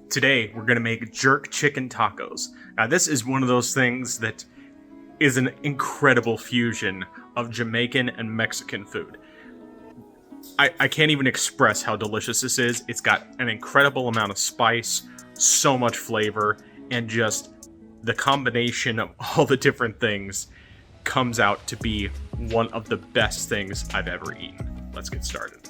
Today, we're gonna make jerk chicken tacos. Now, this is one of those things that is an incredible fusion of Jamaican and Mexican food. I can't even express how delicious this is. It's got an incredible amount of spice, so much flavor, and just the combination of all the different things comes out to be one of the best things I've ever eaten. Let's get started.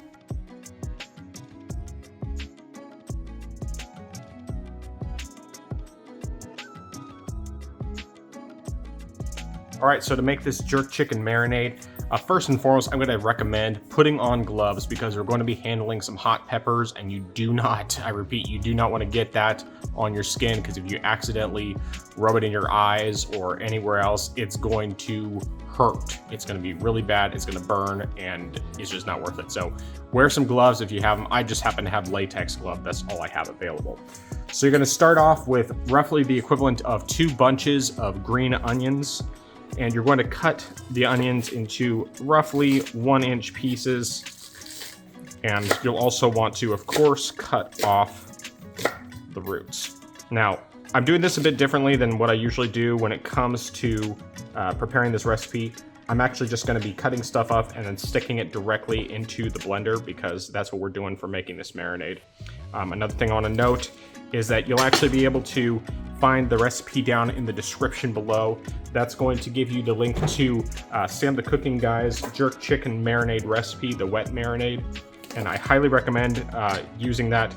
Alright, so to make this jerk chicken marinade, first and foremost, I'm going to recommend putting on gloves because we're going to be handling some hot peppers, and you do not, I repeat, you do not want to get that on your skin, because if you accidentally rub it in your eyes or anywhere else, it's going to hurt. It's going to be really bad, it's going to burn, and it's just not worth it. So wear some gloves if you have them. I just happen to have latex gloves, that's all I have available. So you're going to start off with roughly the equivalent of 2 bunches of green onions. And you're going to cut the onions into roughly 1-inch pieces. And you'll also want to, of course, cut off the roots. Now, I'm doing this a bit differently than what I usually do when it comes to preparing this recipe. I'm actually just going to be cutting stuff up and then sticking it directly into the blender because that's what we're doing for making this marinade. Another thing I want to note is that you'll actually be able to find the recipe down in the description below. That's going to give you the link to Sam the Cooking Guy's jerk chicken marinade recipe, the wet marinade, and I highly recommend using that.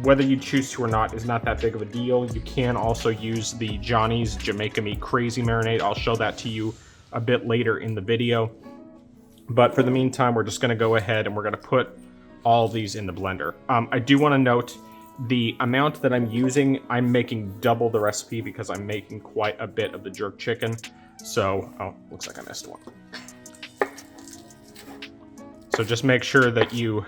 Whether you choose to or not is not that big of a deal. You can also use the Johnny's Jamaican Meat Crazy marinade. I'll show that to you a bit later in the video. But for the meantime, we're just going to go ahead and we're going to put all these in the blender. I do want to note the amount that I'm using, I'm making double the recipe because I'm making quite a bit of the jerk chicken. So, oh, looks like I missed one. So just make sure that you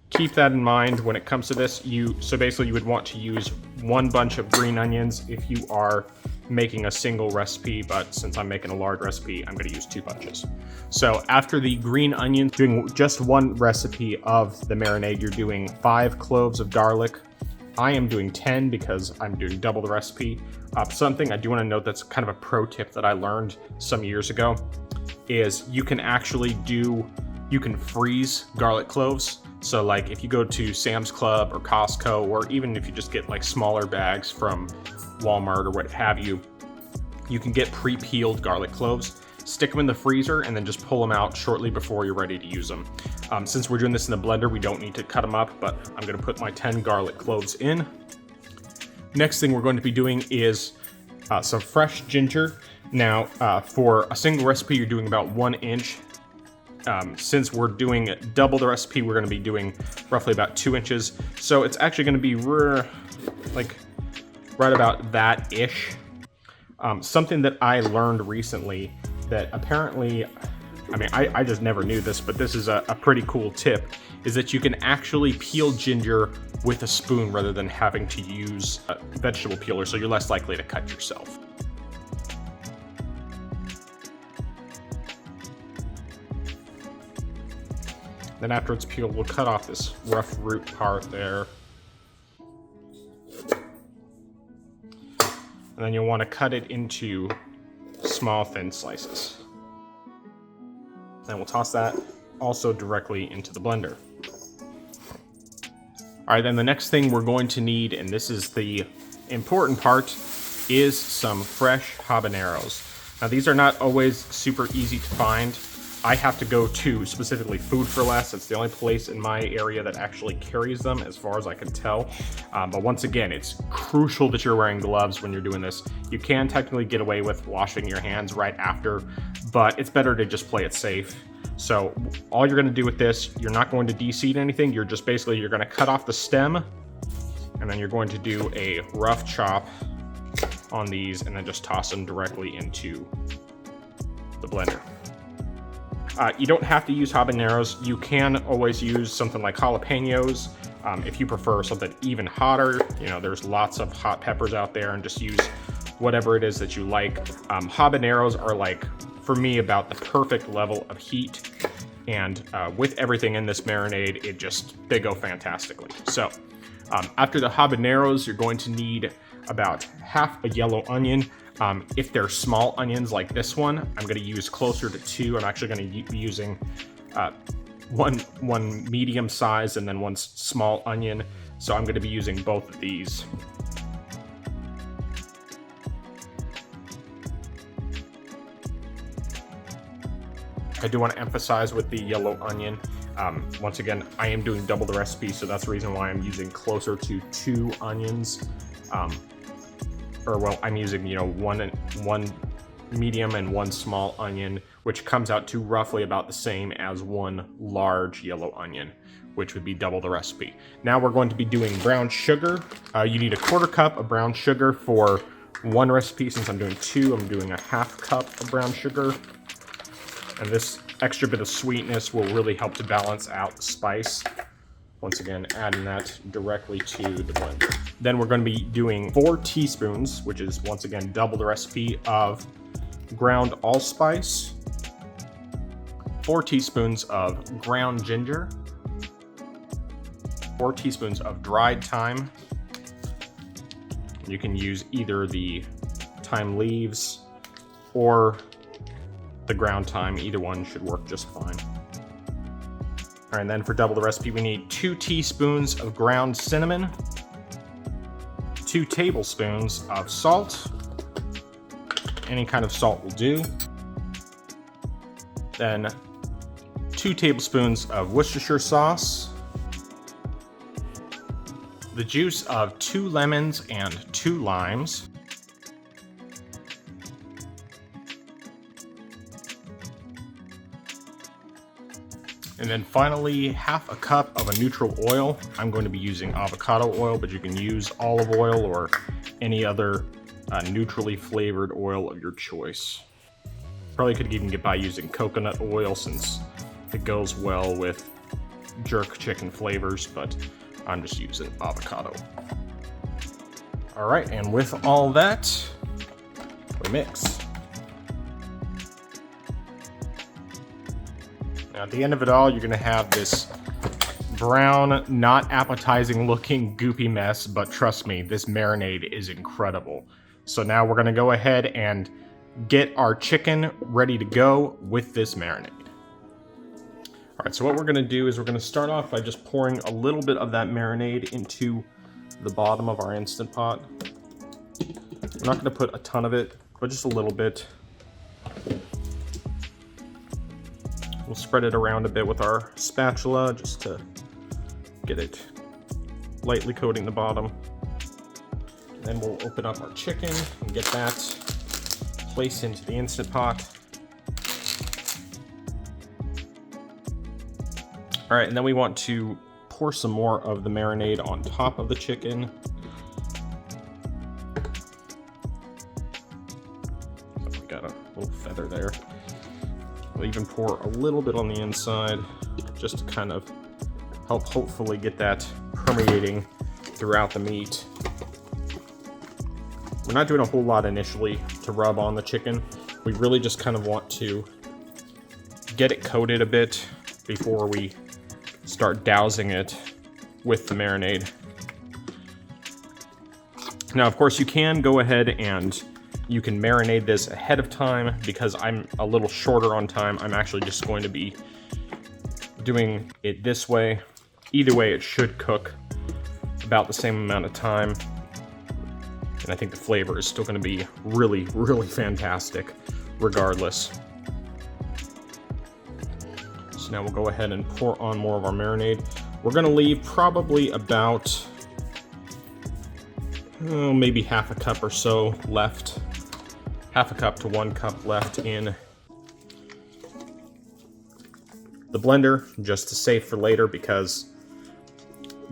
keep that in mind when it comes to this. So basically you would want to use 1 bunch of green onions if you are making a single recipe, but since I'm making a large recipe, I'm going to use 2 bunches. So after the green onions, doing just 1 recipe of the marinade, you're doing 5 cloves of garlic. I am doing 10 because I'm doing double the recipe. Something I do want to note that's kind of a pro tip that I learned some years ago is you can freeze garlic cloves. So like if you go to Sam's Club or Costco, or even if you just get like smaller bags from Walmart or what have you, you can get pre-peeled garlic cloves, stick them in the freezer, and then just pull them out shortly before you're ready to use them. Since we're doing this in the blender, we don't need to cut them up, but I'm going to put my 10 garlic cloves in. Next thing we're going to be doing is some fresh ginger. Now, for a single recipe, you're doing about 1 inch. Since we're doing double the recipe, we're going to be doing roughly about 2 inches. So it's actually going to be like right about that-ish. Something that I learned recently that apparently, I mean, I just never knew this, but this is a pretty cool tip, is that you can actually peel ginger with a spoon rather than having to use a vegetable peeler, so you're less likely to cut yourself. Then after it's peeled, we'll cut off this rough root part there. And then you'll want to cut it into small, thin slices. Then we'll toss that also directly into the blender. All right, then the next thing we're going to need, and this is the important part, is some fresh habaneros. Now these are not always super easy to find. I have to go to specifically Food for Less. It's the only place in my area that actually carries them, as far as I can tell. But once again, it's crucial that you're wearing gloves when you're doing this. You can technically get away with washing your hands right after, but it's better to just play it safe. So all you're gonna do with this, you're not going to de-seed anything. You're just basically, you're gonna cut off the stem, and then you're going to do a rough chop on these, and then just toss them directly into the blender. You don't have to use habaneros. You can always use something like jalapenos. If you prefer something even hotter, you know, there's lots of hot peppers out there, and just use whatever it is that you like. Habaneros are, like, for me, about the perfect level of heat. And with everything in this marinade, they go fantastically. So After the habaneros, you're going to need about half a yellow onion. If they're small onions like this one, I'm going to use closer to 2. I'm actually going to be using one medium size and then one small onion. So I'm going to be using both of these. I do want to emphasize with the yellow onion, once again, I am doing double the recipe, so that's the reason why I'm using closer to 2 onions. I'm using, one medium and one small onion, which comes out to roughly about the same as one large yellow onion, which would be double the recipe. Now we're going to be doing brown sugar. You need a 1/4 cup of brown sugar for one recipe. Since I'm doing 2, I'm doing a 1/2 cup of brown sugar. And this extra bit of sweetness will really help to balance out the spice. Once again, adding that directly to the blender. Then we're going to be doing 4 teaspoons, which is once again double the recipe, of ground allspice, 4 teaspoons of ground ginger, 4 teaspoons of dried thyme. You can use either the thyme leaves or the ground thyme. Either one should work just fine. All right, and then for double the recipe, we need 2 teaspoons of ground cinnamon, 2 tablespoons of salt. Any kind of salt will do. Then 2 tablespoons of Worcestershire sauce, the juice of 2 lemons and 2 limes, and then finally 1/2 cup of a neutral oil. I'm going to be using avocado oil, but you can use olive oil or any other neutrally flavored oil of your choice. Probably could even get by using coconut oil since it goes well with jerk chicken flavors, but I'm just using avocado. All right, and with all that, we mix. Now, at the end of it all, you're gonna have this brown, not appetizing looking goopy mess, but trust me, this marinade is incredible. So now we're gonna go ahead and get our chicken ready to go with this marinade. All right, so what we're gonna do is we're gonna start off by just pouring a little bit of that marinade into the bottom of our Instant Pot. We're not gonna put a ton of it, but just a little bit. We'll spread it around a bit with our spatula just to get it lightly coating the bottom. And then we'll open up our chicken and get that placed into the Instant Pot. All right, and then we want to pour some more of the marinade on top of the chicken. So we got a little feather there. We'll even pour a little bit on the inside just to kind of help hopefully get that permeating throughout the meat. We're not doing a whole lot initially to rub on the chicken. We really just kind of want to get it coated a bit before we start dousing it with the marinade. Now, of course, you can go ahead and you can marinate this ahead of time. Because I'm a little shorter on time, I'm actually just going to be doing it this way. Either way, it should cook about the same amount of time. And I think the flavor is still going to be really, really fantastic regardless. So now we'll go ahead and pour on more of our marinade. We're going to leave probably about maybe 1/2 cup or so left. 1/2 cup to 1 cup left in the blender, just to save for later, because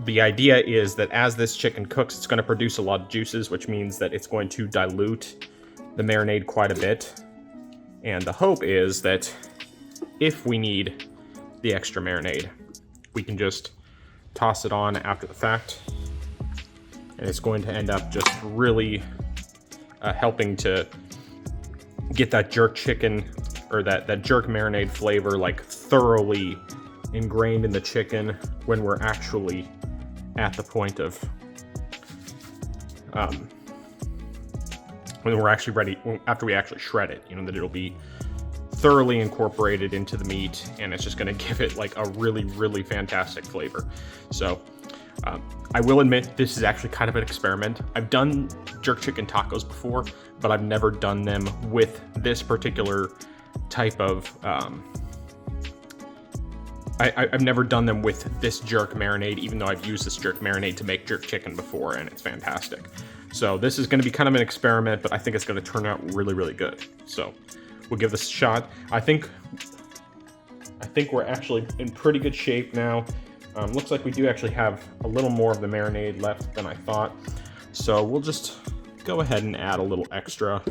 the idea is that as this chicken cooks, it's going to produce a lot of juices, which means that it's going to dilute the marinade quite a bit. And the hope is that if we need the extra marinade, we can just toss it on after the fact. And it's going to end up just really helping to get that jerk chicken, or that jerk marinade flavor, like thoroughly ingrained in the chicken when we're actually at the point of when we're actually ready, after we actually shred it, you know, that it'll be thoroughly incorporated into the meat, and it's just going to give it like a really, really fantastic flavor. So I will admit this is actually kind of an experiment. I've done jerk chicken tacos before, but I've never done them with this particular type of I've never done them with this jerk marinade, even though I've used this jerk marinade to make jerk chicken before, and it's fantastic. So this is going to be kind of an experiment, but I think it's going to turn out really, really good. So we'll give this a shot. I think we're actually in pretty good shape now. Looks like we do actually have a little more of the marinade left than I thought. So we'll just go ahead and add a little extra.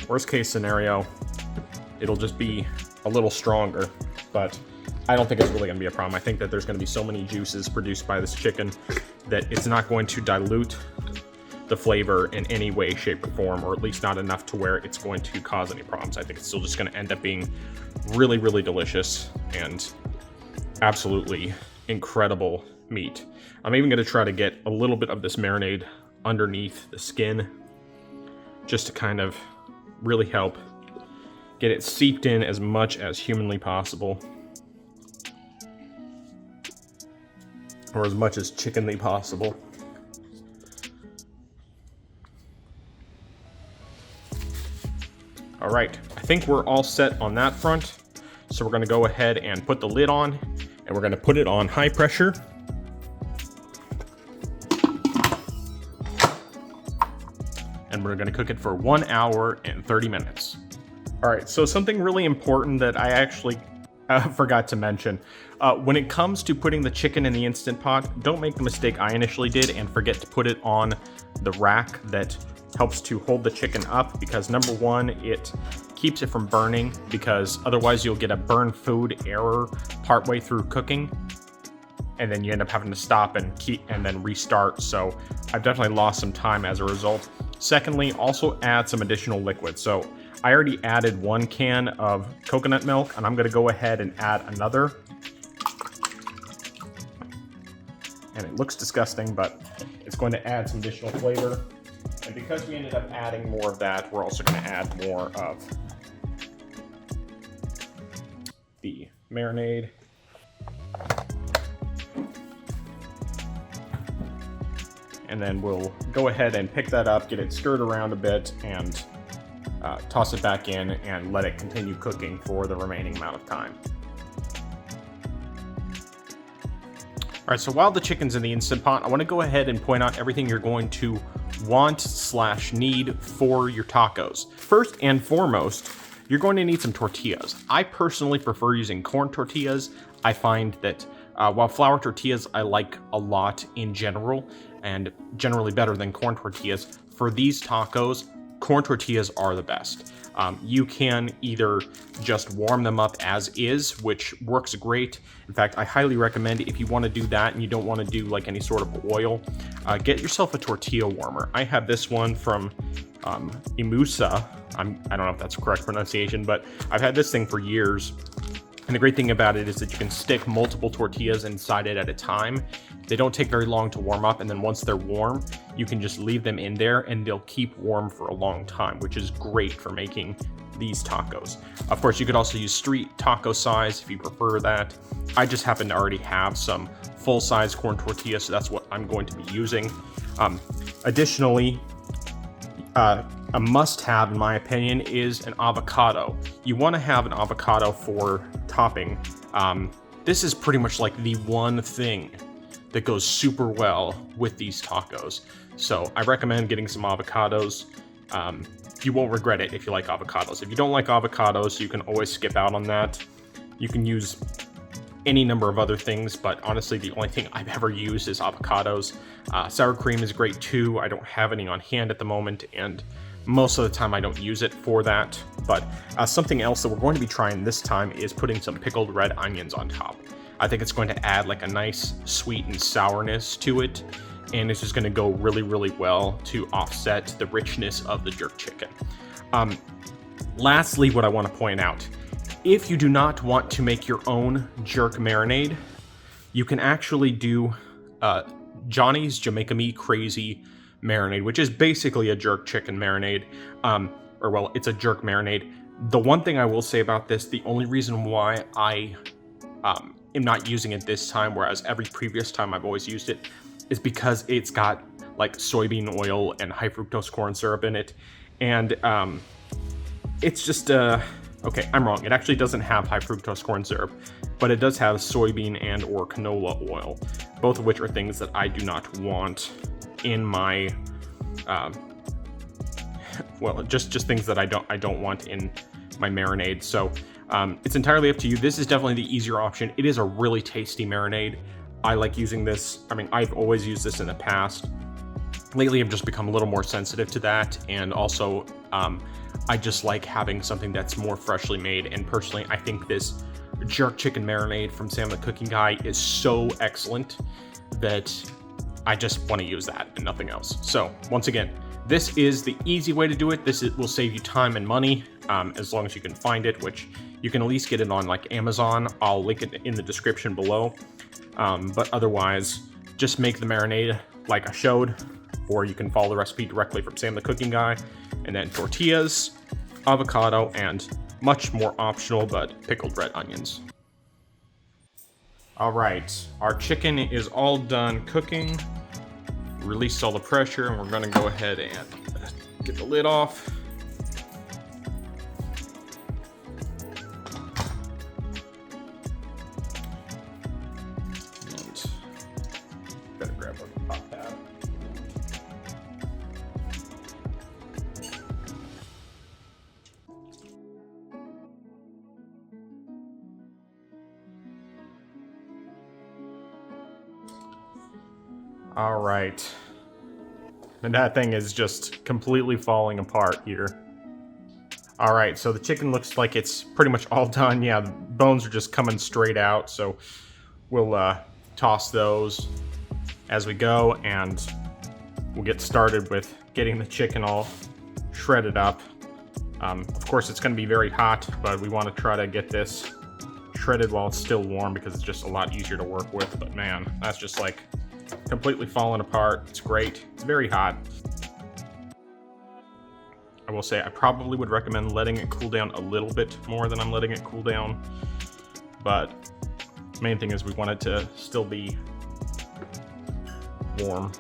Worst case scenario, it'll just be a little stronger, but I don't think it's really going to be a problem. I think that there's going to be so many juices produced by this chicken that it's not going to dilute the flavor in any way, shape, or form, or at least not enough to where it's going to cause any problems. I think it's still just going to end up being really, really delicious and absolutely incredible meat. I'm even going to try to get a little bit of this marinade underneath the skin just to kind of really help get it seeped in as much as humanly possible, or as much as chickenly possible. All right, I think we're all set on that front. So we're gonna go ahead and put the lid on, and we're gonna put it on high pressure. And we're gonna cook it for 1 hour and 30 minutes. All right, so something really important that I actually forgot to mention. When it comes to putting the chicken in the Instant Pot, don't make the mistake I initially did and forget to put it on the rack that helps to hold the chicken up, because number one, it keeps it from burning, because otherwise you'll get a burn food error partway through cooking, and then you end up having to stop and then restart. So I've definitely lost some time as a result. Secondly, also add some additional liquid. So I already added 1 can of coconut milk, and I'm going to go ahead and add another. And it looks disgusting, but it's going to add some additional flavor. And because we ended up adding more of that, we're also going to add more of the marinade. And then we'll go ahead and pick that up, get it stirred around a bit, and toss it back in and let it continue cooking for the remaining amount of time. All right, so while the chicken's in the Instant Pot, I want to go ahead and point out everything you're going to want/need for your tacos. First and foremost, you're going to need some tortillas. I personally prefer using corn tortillas. I find that while flour tortillas I like a lot in general, and generally better than corn tortillas, for these tacos, corn tortillas are the best. You can either just warm them up as is, which works great. In fact, I highly recommend, if you want to do that and you don't want to do like any sort of oil, get yourself a tortilla warmer. I have this one from Imusa. I don't know if that's the correct pronunciation, but I've had this thing for years. And the great thing about it is that you can stick multiple tortillas inside it at a time. They don't take very long to warm up, and then once they're warm, you can just leave them in there and they'll keep warm for a long time, which is great for making these tacos. Of course, you could also use street taco size if you prefer that. I just happen to already have some full-size corn tortillas, so that's what I'm going to be using. Additionally, a must-have, in my opinion, is an avocado. You want to have an avocado for topping. This is pretty much like the one thing that goes super well with these tacos. So I recommend getting some avocados. You won't regret it if you like avocados. If you don't like avocados, you can always skip out on that. You can use any number of other things, but honestly, the only thing I've ever used is avocados. Sour cream is great too. I don't have any on hand at the moment, and most of the time I don't use it for that. But something else that we're going to be trying this time is putting some pickled red onions on top. I think it's going to add like a nice sweet and sourness to it, and it's just going to go really, really well to offset the richness of the jerk chicken. Lastly, what I want to point out, if you do not want to make your own jerk marinade, you can actually do Johnny's Jamaican Me Crazy marinade, which is basically a jerk chicken marinade. Or well, it's a jerk marinade. The one thing I will say about this, the only reason why I am not using it this time, whereas every previous time I've always used it, is because it's got like soybean oil and high fructose corn syrup in it. And it's just, okay, I'm wrong. It actually doesn't have high fructose corn syrup, but it does have soybean and or canola oil, both of which are things that I do not want in my, well, just things that I don't want in my marinade. So it's entirely up to you. This is definitely the easier option. It is a really tasty marinade. I like using this. I mean, I've always used this in the past. Lately, I've just become a little more sensitive to that, and also I just like having something that's more freshly made. And personally, I think this jerk chicken marinade from Sam the Cooking Guy is so excellent that I just want to use that and nothing else. So once again, this is the easy way to do it. Will save you time and money, as long as you can find it, which you can at least get it on like Amazon. I'll link it in the description below. But otherwise, just make the marinade like I showed, or you can follow the recipe directly from Sam the Cooking Guy. And then tortillas, avocado, and much more optional, but pickled red onions. All right, our chicken is all done cooking. Released all the pressure, and we're gonna go ahead and get the lid off. And gotta grab a hot pad. All right. And that thing is just completely falling apart here. All right, so the chicken looks like it's pretty much all done. Yeah, the bones are just coming straight out, so we'll toss those as we go, and we'll get started with getting the chicken all shredded up. Of course, it's going to be very hot, but we want to try to get this shredded while it's still warm because it's just a lot easier to work with. But man, that's just like completely falling apart. It's great. It's very hot. I will say I probably would recommend letting it cool down a little bit more than I'm letting it cool down, but the main thing is we want it to still be warm.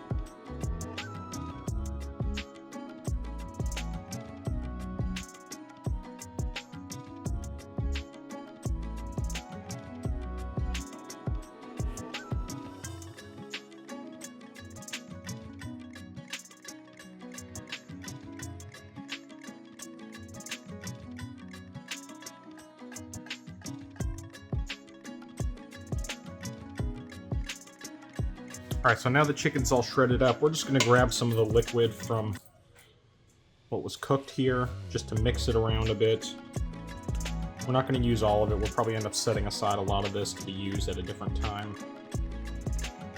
Alright, so now the chicken's all shredded up. We're just going to grab some of the liquid from what was cooked here, just to mix it around a bit. We're not going to use all of it. We'll probably end up setting aside a lot of this to be used at a different time.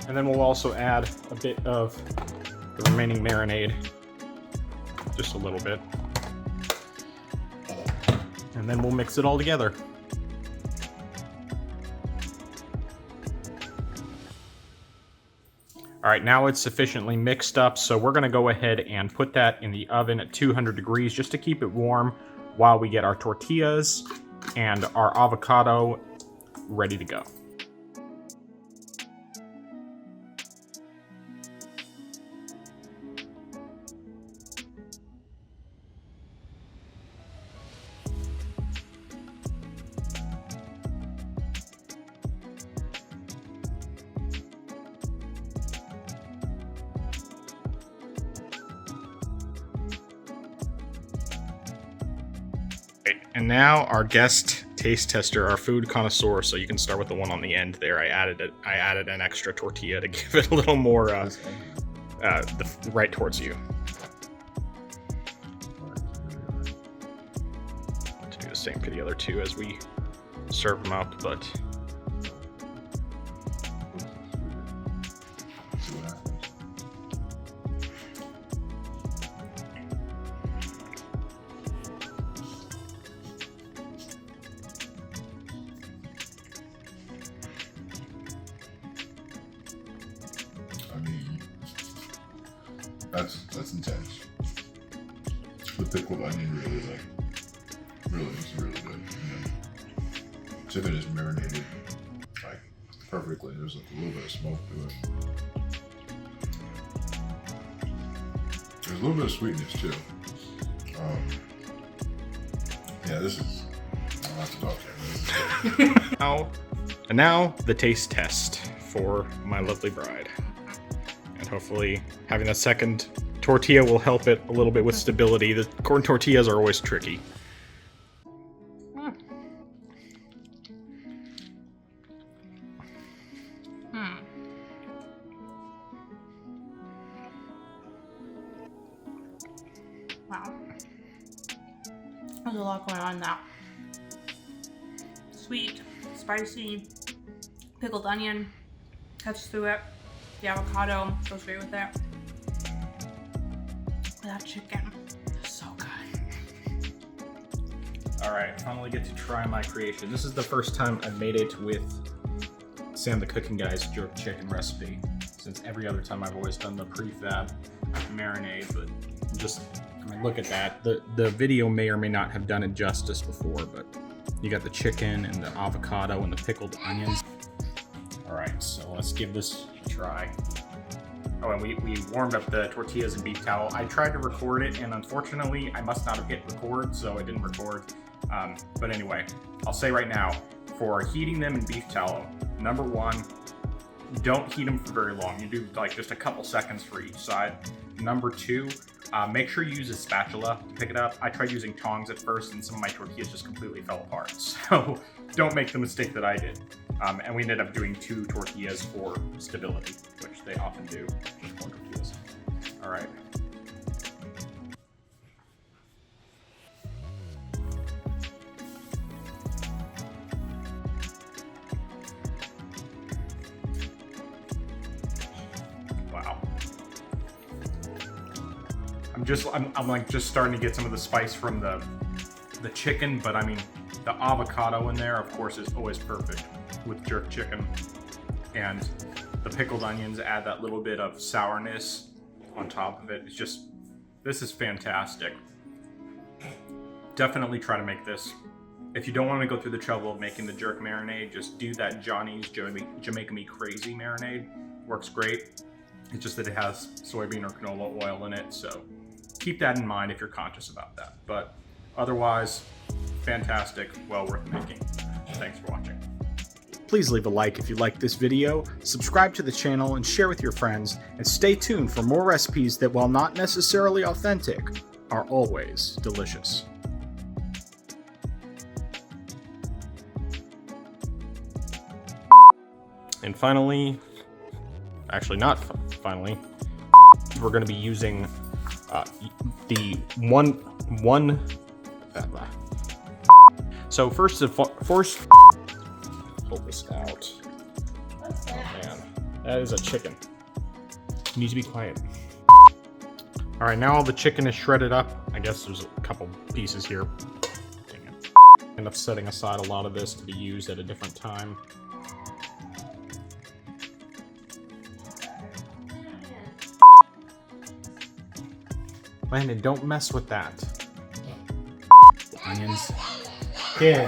And then we'll also add a bit of the remaining marinade, just a little bit. And then we'll mix it all together. All right, now it's sufficiently mixed up, so we're gonna go ahead and put that in the oven at 200 degrees just to keep it warm while we get our tortillas and our avocado ready to go. And now our guest taste tester, our food connoisseur. So you can start with the one on the end there. I added an extra tortilla to give it a little more right towards you. To do the same for the other two as we serve them up, but. That's intense. The pickled onion really is really good. Chicken is marinated like perfectly. There's like a little bit of smoke to it. There's a little bit of sweetness too. Yeah, this is. I'll have to talk here. And now the taste test for my lovely bride. And hopefully having that second tortilla will help it a little bit with stability. The corn tortillas are always tricky. Wow. There's a lot going on now. Sweet, spicy, pickled onion cuts through it. The avocado goes great with it. That chicken is so good. Alright, finally get to try my creation. This is the first time I've made it with Sam the Cooking Guy's jerk chicken recipe, since every other time I've always done the prefab marinade, but just, I mean, look at that. The video may or may not have done it justice before, but you got the chicken and the avocado and the pickled onions. Alright, so let's give this a try. Oh, and we warmed up the tortillas in beef tallow. I tried to record it, and unfortunately, I must not have hit record, so I didn't record. But anyway, I'll say right now, for heating them in beef tallow, number one, don't heat them for very long. You do like just a couple seconds for each side. Number two, make sure you use a spatula to pick it up. I tried using tongs at first, and some of my tortillas just completely fell apart. So don't make the mistake that I did. And we ended up doing 2 tortillas for stability, which they often do, just 1 tortillas. All right. Wow. I'm like just starting to get some of the spice from the chicken, but I mean, the avocado in there, of course, is always perfect with jerk chicken. And the pickled onions add that little bit of sourness on top of it. It's just, this is fantastic. Definitely try to make this. If you don't want to go through the trouble of making the jerk marinade, just do that Johnny's Jamaican Me Crazy marinade. Works great. It's just that it has soybean or canola oil in it, so keep that in mind if you're conscious about that. But otherwise, fantastic, well worth making. Thanks for watching. Please leave a like if you liked this video, subscribe to the channel and share with your friends, and stay tuned for more recipes that, while not necessarily authentic, are always delicious. And finally, actually not finally, we're going to be using the one. So first, pull this out. What's that? Oh man, that is a chicken. You need to be quiet. All right, now all the chicken is shredded up. I guess there's a couple pieces here. Dang it. End up setting aside a lot of this to be used at a different time. Landon, don't mess with that. Onions. Yeah.